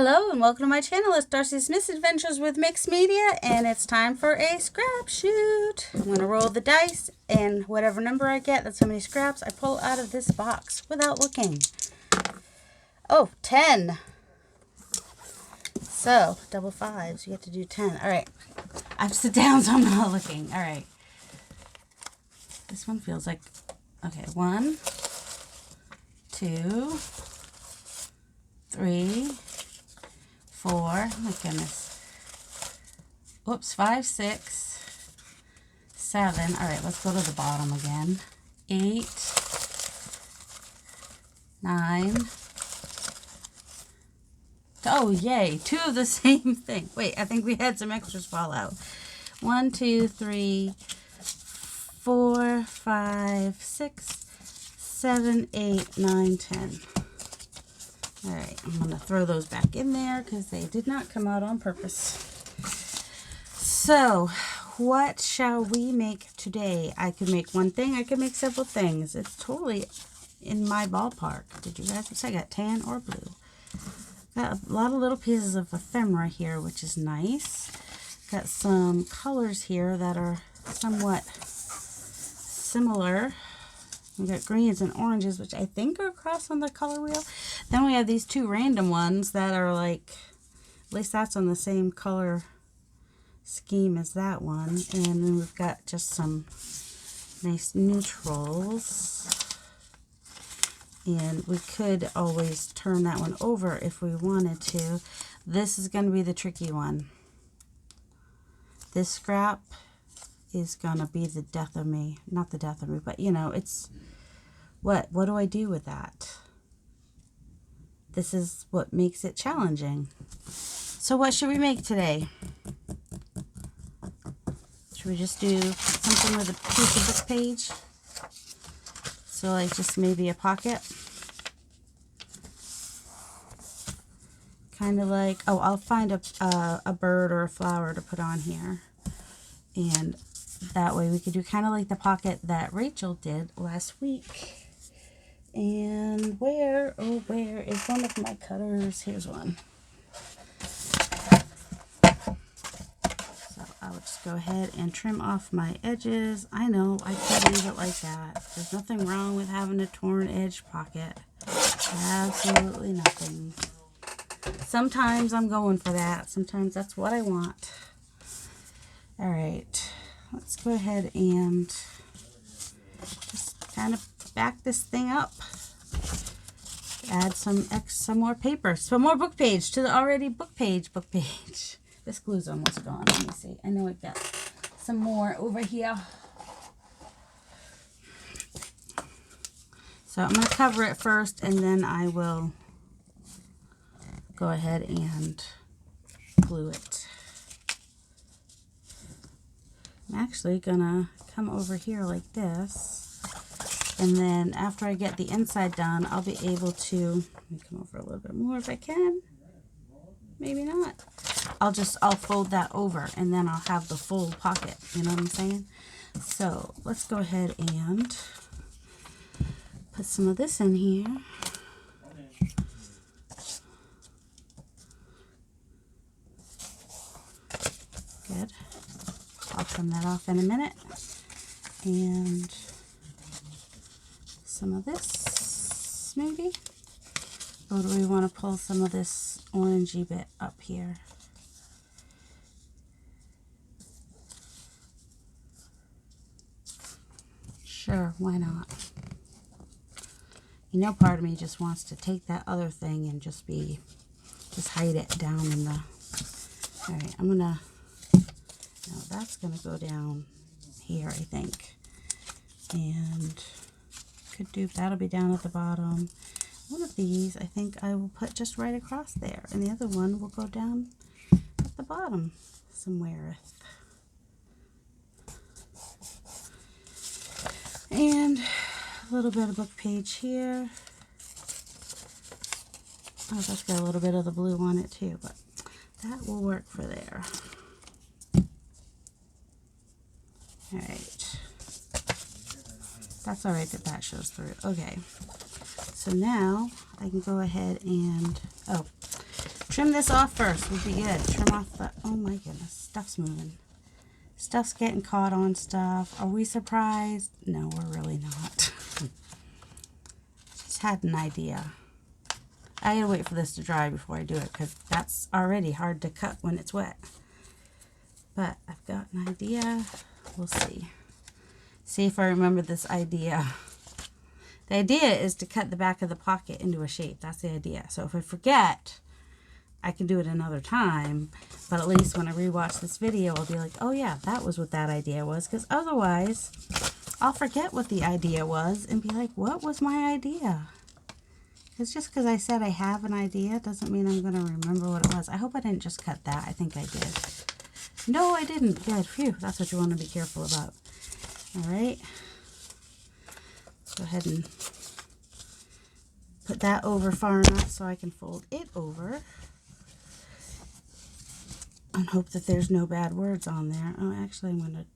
Hello and welcome to my channel. It's Darcy's Misadventures with Mixed Media, and it's time for a scrap shoot. I'm going to roll the dice, and whatever number I get, that's how many scraps I pull out of this box without looking. Oh, 10. So, double fives. You have to do 10. All right. I have to sit down so I'm not looking. All right. This one feels like, okay, 1, 2, 3, 4, oh my goodness, whoops, 5, 6, 7, all right, let's go to the bottom again, 8, 9, oh yay, 2 of the same thing. Wait, I think we had some extras fall out. 1, 2, 3, 4, 5, 6, 7, 8, 9, 10. All right, I'm going to throw those back in there because they did not come out on purpose. So, what shall we make today? I could make one thing. I could make several things. It's totally in my ballpark. Did you guys say I got tan or blue? Got a lot of little pieces of ephemera here, which is nice. Got some colors here that are somewhat similar. We got greens and oranges, which I think are across on the color wheel. Then we have these 2 random ones that are like, at least that's on the same color scheme as that one. And then we've got just some nice neutrals. And we could always turn that one over if we wanted to. This is going to be the tricky one. This scrap is going to be the death of me. Not the death of me, but you know, it's... What do I do with that? This is what makes it challenging. So what should we make today? Should we just do something with a piece of book page? So like just maybe a pocket? Kind of like, oh, I'll find a bird or a flower to put on here. And that way we could do kind of like the pocket that Rachel did last week. And where is one of my cutters? Here's one. So I'll just go ahead and trim off my edges. I know, I could leave it like that. There's nothing wrong with having a torn edge pocket. Absolutely nothing. Sometimes I'm going for that. Sometimes that's what I want. All right, let's go ahead and just kind of back this thing up. Add some more paper, some more book page to the already book page. This glue's almost gone. Let me see. I know we've got some more over here. So I'm going to cover it first, and then I will go ahead and glue it. I'm actually going to come over here like this. And then after I get the inside done, I'll be able to, let me come over a little bit more if I can. Maybe not. I'll fold that over, and then I'll have the full pocket. You know what I'm saying? So let's go ahead and put some of this in here. Good. I'll trim that off in a minute. And some of this, maybe? Or do we want to pull some of this orangey bit up here? Sure, why not? You know, part of me just wants to take that other thing and just hide it down in the... Alright, I'm gonna... No, that's gonna go down here, I think. And... that'll be down at the bottom. One of these I think I will put just right across there, and the other one will go down at the bottom somewhere. And a little bit of book page here. Oh, that's got a little bit of the blue on it too, but that will work for there. All right. That's all right that shows through. Okay. So now I can go ahead and, oh, Trim this off first would be good. Trim off the, oh my goodness, stuff's moving. Stuff's getting caught on stuff. Are we surprised? No, we're really not. Just had an idea. I gotta wait for this to dry before I do it because that's already hard to cut when it's wet. But I've got an idea. We'll see. See if I remember this idea. The idea is to cut the back of the pocket into a shape. That's the idea. So if I forget, I can do it another time. But at least when I rewatch this video, I'll be like, oh yeah, that was what that idea was. Because otherwise, I'll forget what the idea was and be like, what was my idea? Because just because I said I have an idea doesn't mean I'm going to remember what it was. I hope I didn't just cut that. I think I did. No, I didn't. Good. Phew. That's what you want to be careful about. All right. Go ahead and put that over far enough so I can fold it over. And hope that there's no bad words on there. Oh, actually, I'm going to...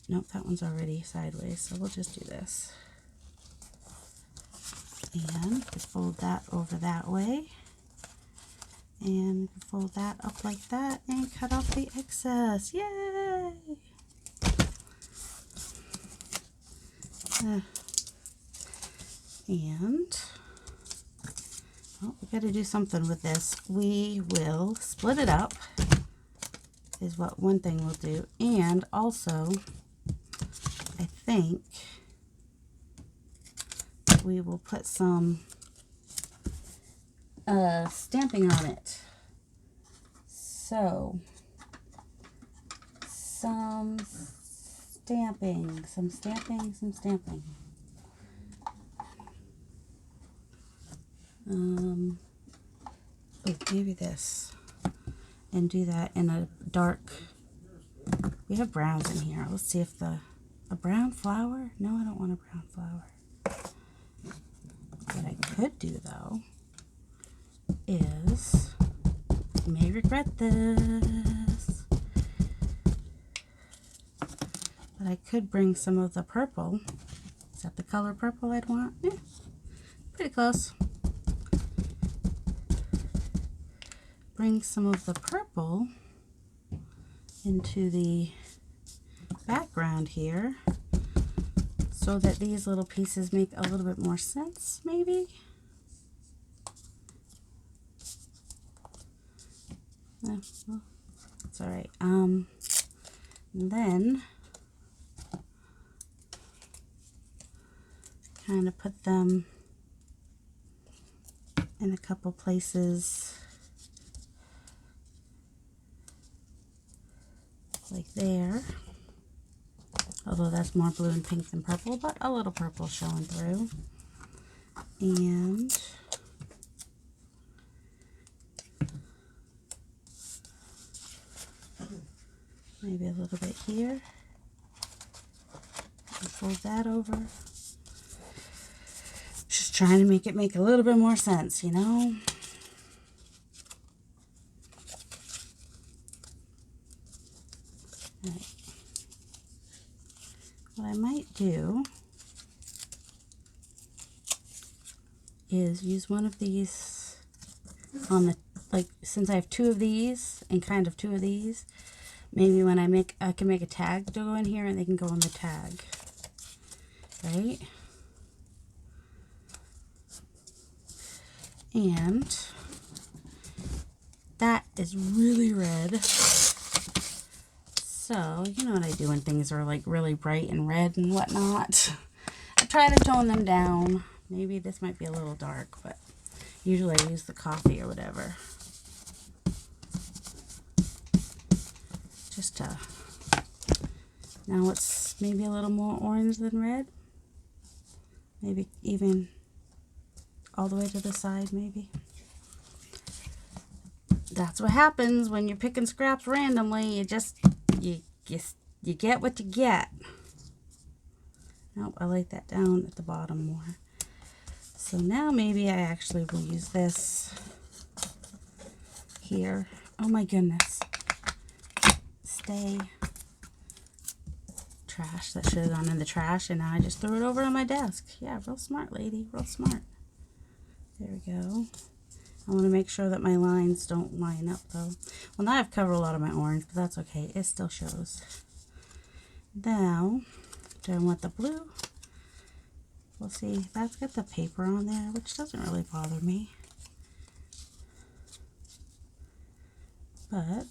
Nope, that one's already sideways. So we'll just do this. And fold that over that way. And fold that up like that and cut off the excess. Yay! And oh, we got to do something with this. We will split it up, is what one thing we'll do. And also, I think we will put some stamping on it. So, some stamping. Oh, maybe this. And do that in a dark. We have browns in here. Let's see if a brown flower? No, I don't want a brown flower. What I could do though is, you may regret this, but I could bring some of the purple. Is that the color purple I'd want? Yeah, pretty close. Bring some of the purple into the background here so that these little pieces make a little bit more sense, maybe. No, well, it's all right. Then kind of put them in a couple places like there, although that's more blue and pink than purple, but a little purple showing through. And maybe a little bit here. And fold that over. Just trying to make it make a little bit more sense, you know? Right. What I might do is use one of these on the, like, since I have two of these and kind of two of these, maybe when I can make a tag to go in here and they can go on the tag, right? And that is really red. So, you know what I do when things are like really bright and red and whatnot. I try to tone them down. Maybe this might be a little dark, but usually I use the coffee or whatever. Just to, now it's maybe a little more orange than red. Maybe even all the way to the side, maybe. That's what happens when you're picking scraps randomly. You just, you get what you get. Nope, I like that down at the bottom more. So now maybe I actually will use this here. Oh my goodness. Stay. Trash. That should have gone in the trash, and now I just threw it over on my desk. Yeah, real smart, lady. Real smart. There we go. I want to make sure that my lines don't line up though. Well, now I've covered a lot of my orange, but that's okay. It still shows. Now, do I want the blue? We'll see. That's got the paper on there, which doesn't really bother me. But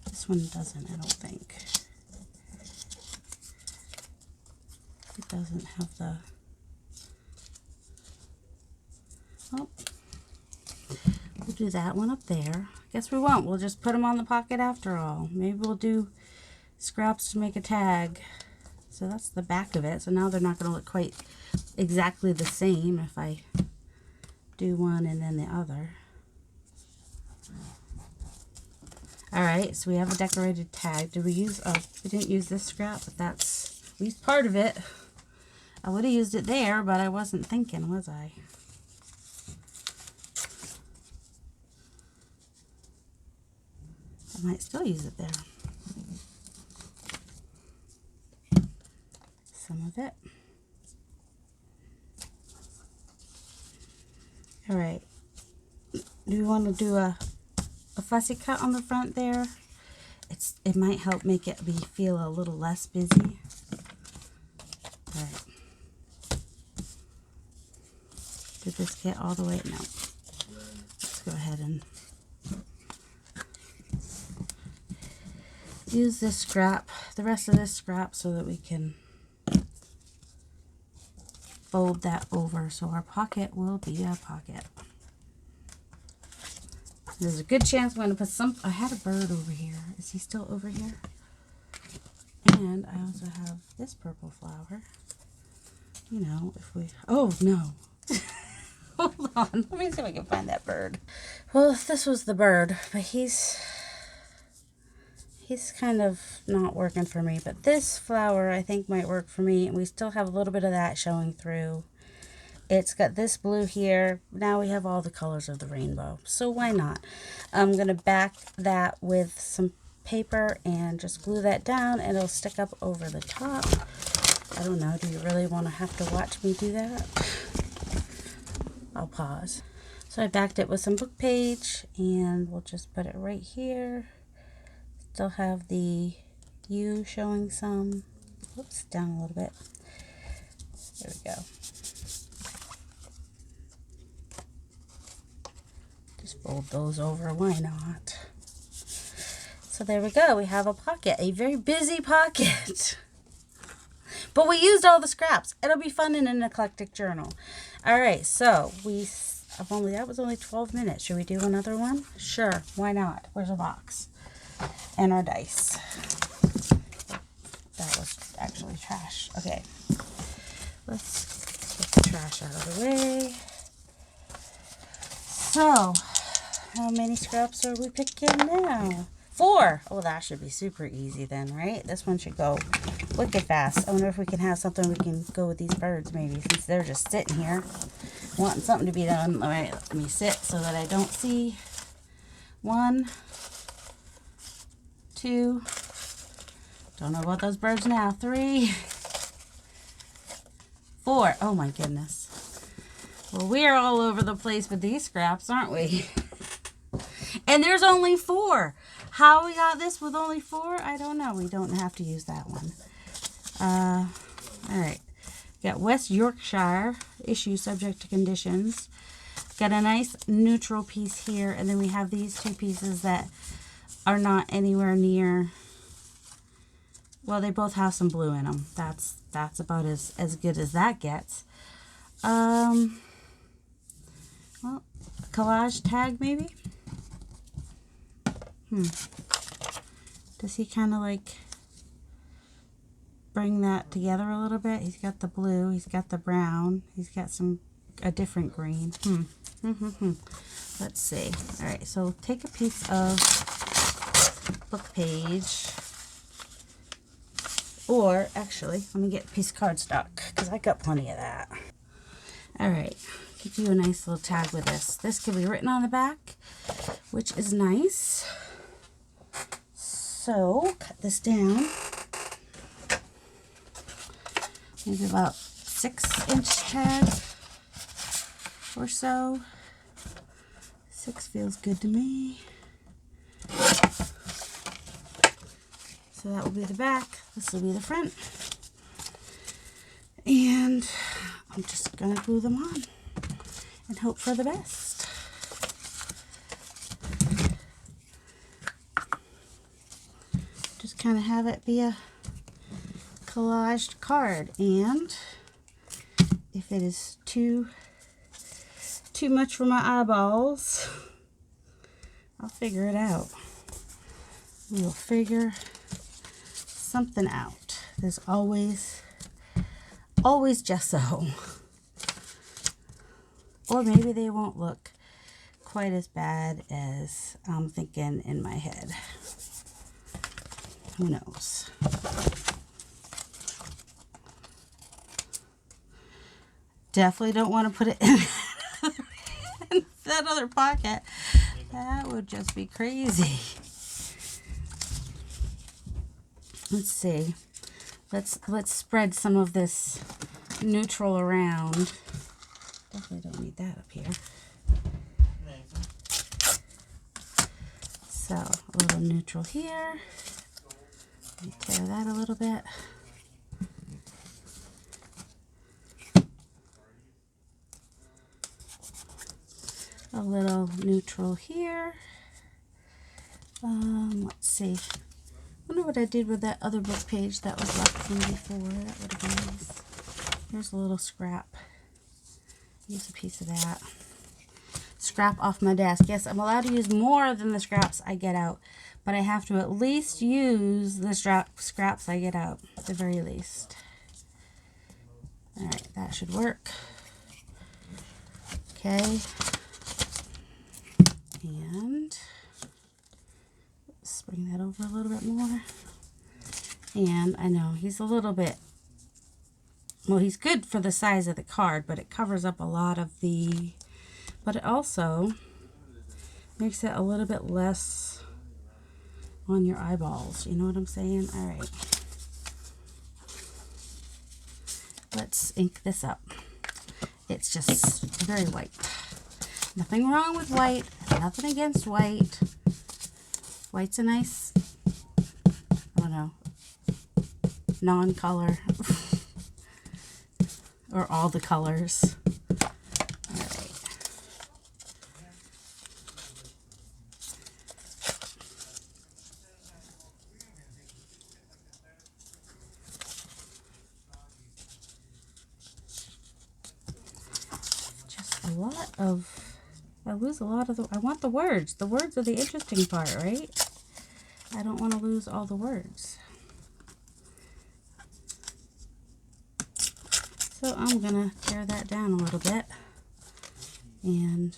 this one doesn't, I don't think. It doesn't have the... Oh, we'll do that one up there. Guess we won't. We'll just put them on the pocket after all. Maybe we'll do scraps to make a tag. So that's the back of it. So now they're not going to look quite exactly the same if I do one and then the other. Alright, so we have a decorated tag. Did we use, we didn't use this scrap, but that's at least part of it. I would have used it there, but I wasn't thinking, was I? I might still use it there. Some of it. Alright. Do we want to do a fussy cut on the front there? It might help make it feel a little less busy. Alright. Did this get all the way? No. Let's go ahead and use this scrap, the rest of this scrap, so that we can fold that over so our pocket will be a pocket. There's a good chance I'm going to put some... I had a bird over here. Is he still over here? And I also have this purple flower. You know, if we... Oh, no. Hold on. Let me see if I can find that bird. Well, this was the bird, but he's kind of not working for me. But this flower, I think, might work for me. And we still have a little bit of that showing through. It's got this blue here. Now we have all the colors of the rainbow. So why not? I'm going to back that with some paper and just glue that down, and it'll stick up over the top. I don't know. Do you really want to have to watch me do that? I'll pause. So I backed it with some book page, and we'll just put it right here. Still have the U showing some. Whoops, down a little bit. There we go. Just fold those over, why not? So there we go, we have a pocket, a very busy pocket. But we used all the scraps. It'll be fun in an eclectic journal. Alright, so that was only 12 minutes. Should we do another one? Sure, why not? Where's our box? And our dice. That was actually trash. Okay, let's get the trash out of the way. So, how many scraps are we picking now? 4. Oh, that should be super easy then, right? This one should go wicked fast. I wonder if we can have something we can go with these birds maybe, since they're just sitting here wanting something to be done. All right, let me sit so that I don't see. 1, 2. Don't know about those birds now. 3, 4. Oh my goodness. Well, we are all over the place with these scraps, aren't we? And there's only 4. How we got this with only 4, I don't know. We don't have to use that one. All right. Got West Yorkshire, issue subject to conditions. Got a nice neutral piece here. And then we have these 2 pieces that are not anywhere near... Well, they both have some blue in them. That's about as good as that gets. Well, collage tag maybe? Does he kind of like bring that together a little bit? He's got the blue, he's got the brown, he's got a different green. Let's see. Alright, so take a piece of book page. Or, actually, let me get a piece of cardstock, because I got plenty of that. Alright, could do a nice little tag with this. This could be written on the back, which is nice. So, cut this down. Maybe about 6-inch tag. or so. 6 feels good to me. So that will be the back. This will be the front. And I'm just going to glue them on and hope for the best. Just kind of have it be a collaged card, and if it is too much for my eyeballs, I'll figure it out. We'll figure something out. There's always gesso. Or maybe they won't look quite as bad as I'm thinking in my head. Who knows? Definitely don't want to put it in that other pocket. That would just be crazy. Let's see. Let's spread some of this neutral around. Definitely don't need that up here. So a little neutral here. Let me tear that a little bit. A little neutral here. Let's see. I wonder what I did with that other book page that was left from before. That would have been nice. Here's a little scrap. Use a piece of that. Scrap off my desk. Yes, I'm allowed to use more than the scraps I get out, but I have to at least use the scraps I get out, at the very least. Alright, that should work. Okay. And let's bring that over a little bit more. And I know he's a little bit, well, he's good for the size of the card, but it covers up a lot of the, but it also makes it a little bit less on your eyeballs. You know what I'm saying? All right. Let's ink this up. It's just very white. Nothing wrong with white. Nothing against white. White's a nice, I don't know, non-color. Or all the colors. Alright. Just a lot of, I lose a lot of the, I want the words. The words are the interesting part, right? I don't want to lose all the words. So I'm going to tear that down a little bit and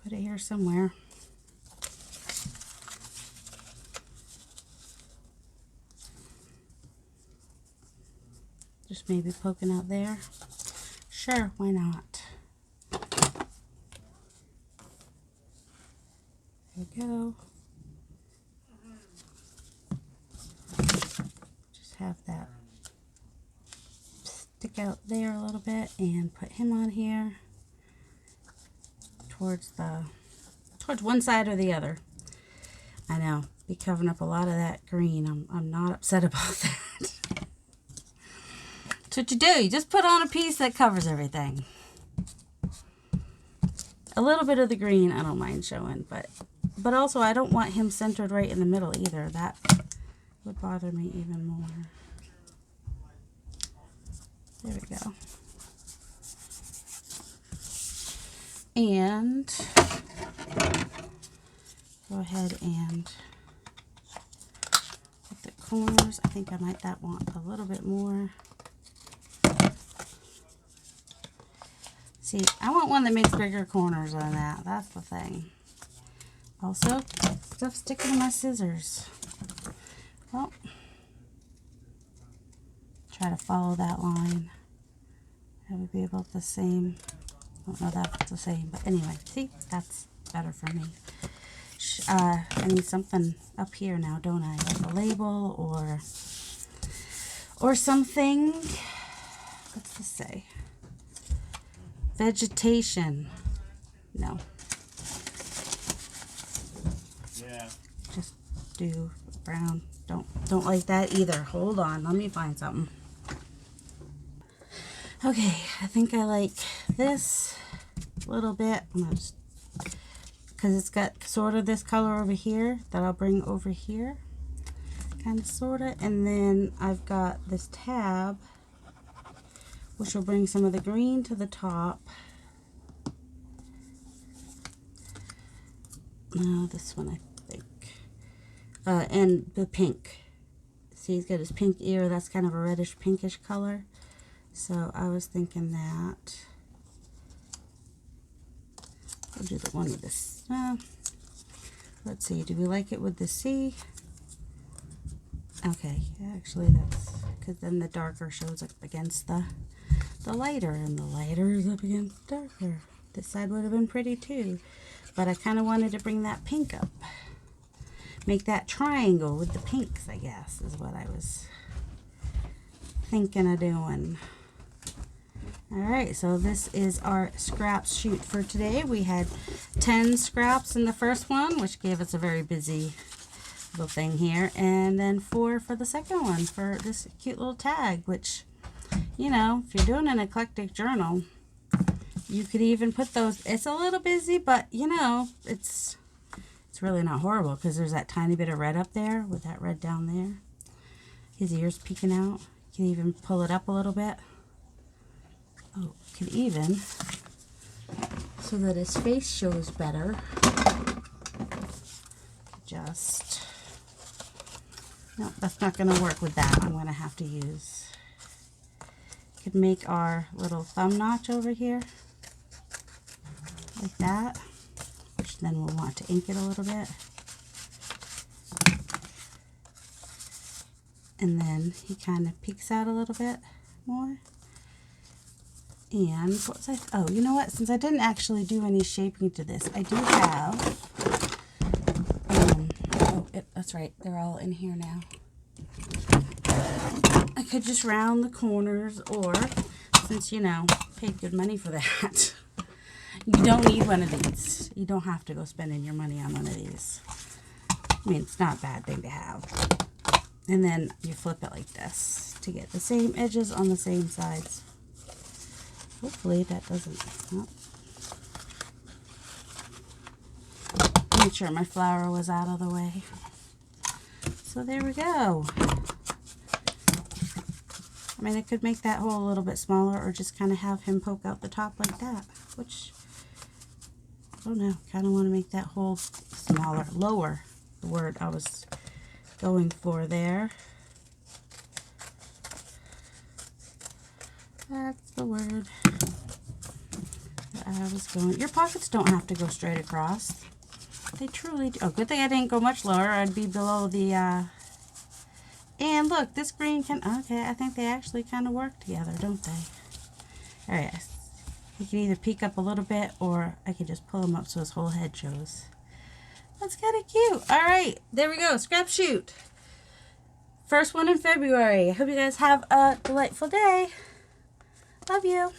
put it here somewhere. Just maybe poking out there. Sure, why not? There we go. Have that stick out there a little bit and put him on here towards one side or the other. I know, be covering up a lot of that green. I'm not upset about that. That's what you do. You just put on a piece that covers everything. A little bit of the green I don't mind showing, but also I don't want him centered right in the middle either. That would bother me even more. There we go. And go ahead and put the corners. I think I might want a little bit more. See, I want one that makes bigger corners than that. That's the thing. Also, stuff sticking to my scissors. Well, try to follow that line. That would be about the same. I don't know that's the same, but anyway, see, that's better for me. I need something up here now, don't I? Like a label or something. What's this say? Vegetation. No. Yeah. Just do brown. Don't like that either. Hold on. Let me find something. Okay, I think I like this a little bit. I'm gonna just, because it's got sort of this color over here that I'll bring over here. Kind of, sort of. And then I've got this tab, which will bring some of the green to the top. No, this one I think. And the pink. See, he's got his pink ear. That's kind of a reddish pinkish color. So I was thinking that. We'll do the one with this. Let's see. Do we like it with the C? Okay. Actually, that's because then the darker shows up against the lighter, and the lighter is up against the darker. This side would have been pretty too, but I kind of wanted to bring that pink up. Make that triangle with the pinks, I guess, is what I was thinking of doing. Alright, so this is our scraps shoot for today. We had 10 scraps in the first one, which gave us a very busy little thing here. And then 4 for the second one for this cute little tag, which, you know, if you're doing an eclectic journal, you could even put those. It's a little busy, but, you know, it's really not horrible because there's that tiny bit of red up there with that red down there. His ears peeking out. You can even pull it up a little bit. Oh, could even, so that his face shows better, just, no, that's not going to work with that. I'm going to have to use, could make our little thumb notch over here, like that, which then we'll want to ink it a little bit. And then he kind of peeks out a little bit more. And what was oh, you know what? Since I didn't actually do any shaping to this, I do have, that's right, they're all in here now. I could just round the corners, or, since, you know, paid good money for that, you don't need one of these. You don't have to go spending your money on one of these. I mean, it's not a bad thing to have. And then you flip it like this to get the same edges on the same sides. Hopefully that doesn't, oh. Make sure my flower was out of the way. So there we go. I mean, I could make that hole a little bit smaller, or just kind of have him poke out the top like that, which, I don't know, kind of want to make that hole smaller, lower, the word I was going for there. That's the word that I was going. Your pockets don't have to go straight across. They truly do. Oh, good thing I didn't go much lower. I'd be below the, and look, this green can, okay, I think they actually kind of work together, don't they? All right. He can either peek up a little bit, or I can just pull him up so his whole head shows. That's kind of cute. All right, there we go. Scrap shoot. First one in February. I hope you guys have a delightful day. Love you.